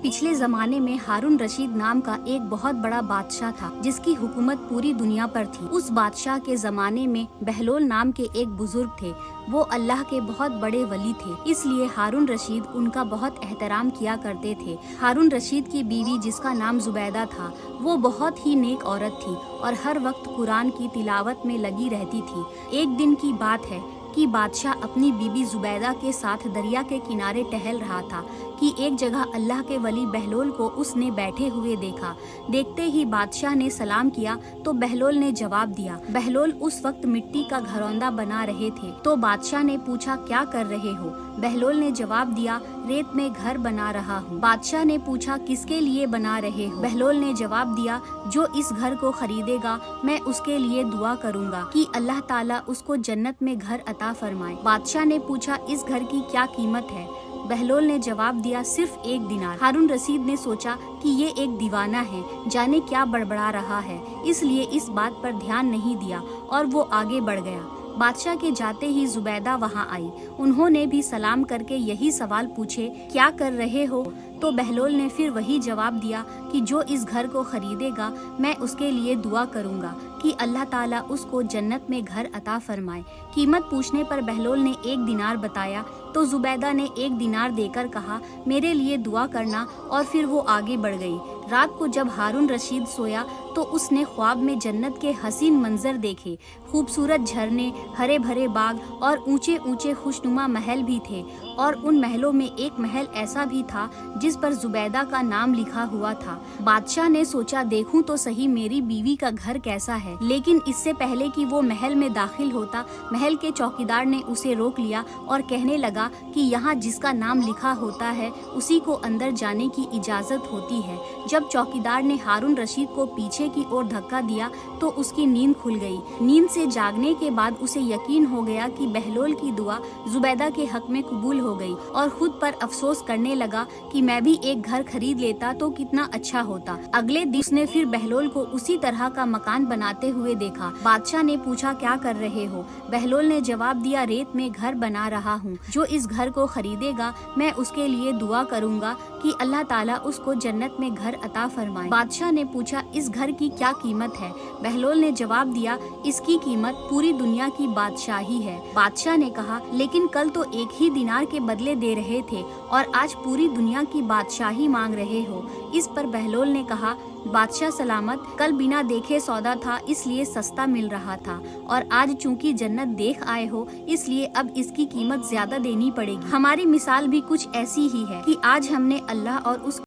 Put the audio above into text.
पिछले जमाने में हारून रशीद नाम का एक बहुत बड़ा बादशाह था जिसकी हुकूमत पूरी दुनिया पर थी। उस बादशाह के जमाने में बहलोल नाम के एक बुजुर्ग थे। वो अल्लाह के बहुत बड़े वली थे, इसलिए हारून रशीद उनका बहुत एहतराम किया करते थे। हारून रशीद की बीवी जिसका नाम जुबैदा था, वो बहुत ही नेक औरत थी और हर वक्त कुरान की तिलावत में लगी रहती थी। एक दिन की बात है कि बादशाह अपनी बीबी जुबैदा के साथ दरिया के किनारे टहल रहा था कि एक जगह अल्लाह के वली बहलोल को उसने बैठे हुए देखा। देखते ही बादशाह ने सलाम किया तो बहलोल ने जवाब दिया। बहलोल उस वक्त मिट्टी का घरौंदा बना रहे थे, तो बादशाह ने पूछा क्या कर रहे हो? बहलोल ने जवाब दिया, रेत में घर बना रहा हूँ। बादशाह ने पूछा किसके लिए बना रहे हो? बहलोल ने जवाब दिया, जो इस घर को खरीदेगा मैं उसके लिए दुआ करूँगा कि अल्लाह ताला उसको जन्नत में घर अता फरमाए। बादशाह ने पूछा इस घर की क्या कीमत है? बहलोल ने जवाब दिया, सिर्फ 1 दिनार। हारून रशीद ने सोचा कि ये एक दीवाना है, जाने क्या बड़बड़ा रहा है, इसलिए इस बात पर ध्यान नहीं दिया और वो आगे बढ़ गया। बादशाह के जाते ही जुबैदा वहां आई। उन्होंने भी सलाम करके यही सवाल पूछे, क्या कर रहे हो? तो बहलोल ने फिर वही जवाब दिया कि जो इस घर को खरीदेगा मैं उसके लिए दुआ करूंगा कि अल्लाह ताला उसको जन्नत में घर अता फरमाए। कीमत पूछने पर बहलोल ने 1 दिनार बताया तो जुबैदा ने 1 दिनार देकर कहा, मेरे लिए दुआ करना, और फिर वो आगे बढ़ गई। रात को जब हारून रशीद सोया तो उसने ख्वाब में जन्नत के हसीन मंजर देखे। खूबसूरत झरने, हरे भरे बाग और ऊंचे ऊंचे खुशनुमा महल भी थे, और उन महलों में एक महल ऐसा भी था जिस पर जुबैदा का नाम लिखा हुआ था। बादशाह ने सोचा देखूं तो सही मेरी बीवी का घर कैसा है, लेकिन इससे पहले कि वो महल में दाखिल होता, महल के चौकीदार ने उसे रोक लिया और कहने लगा कि यहाँ जिसका नाम लिखा होता है उसी को अंदर जाने की इजाजत होती है। जब चौकीदार ने हारून रशीद को पीछे की ओर धक्का दिया तो उसकी नींद खुल गई। नींद से जागने के बाद उसे यकीन हो गया कि बहलोल की दुआ जुबैदा के हक में कबूल हो गई, और खुद पर अफसोस करने लगा कि मैं भी एक घर खरीद लेता तो कितना अच्छा होता। अगले दिन उसने फिर बहलोल को उसी तरह का मकान बनाते हुए देखा। बादशाह ने पूछा क्या कर रहे हो? बहलोल ने जवाब दिया, रेत में घर बना रहा हूँ। जो इस घर को खरीदेगा मैं उसके लिए दुआ करूँगा कि अल्लाह ताला उसको जन्नत में घर अता फरमाए। बादशाह ने पूछा इस घर की क्या कीमत है? बहलोल ने जवाब दिया, इसकी कीमत पूरी दुनिया की बादशाही है। बादशाह ने कहा, लेकिन कल तो 1 ही दिनार के बदले दे रहे थे और आज पूरी दुनिया की बादशाही मांग रहे हो। इस पर बहलोल ने कहा, बादशाह सलामत, कल बिना देखे सौदा था इसलिए सस्ता मिल रहा था, और आज चूंकि जन्नत देख आए हो इसलिए अब इसकी कीमत ज्यादा देनी पड़ेगी। हमारी मिसाल भी कुछ ऐसी ही है कि आज हमने अल्लाह और उस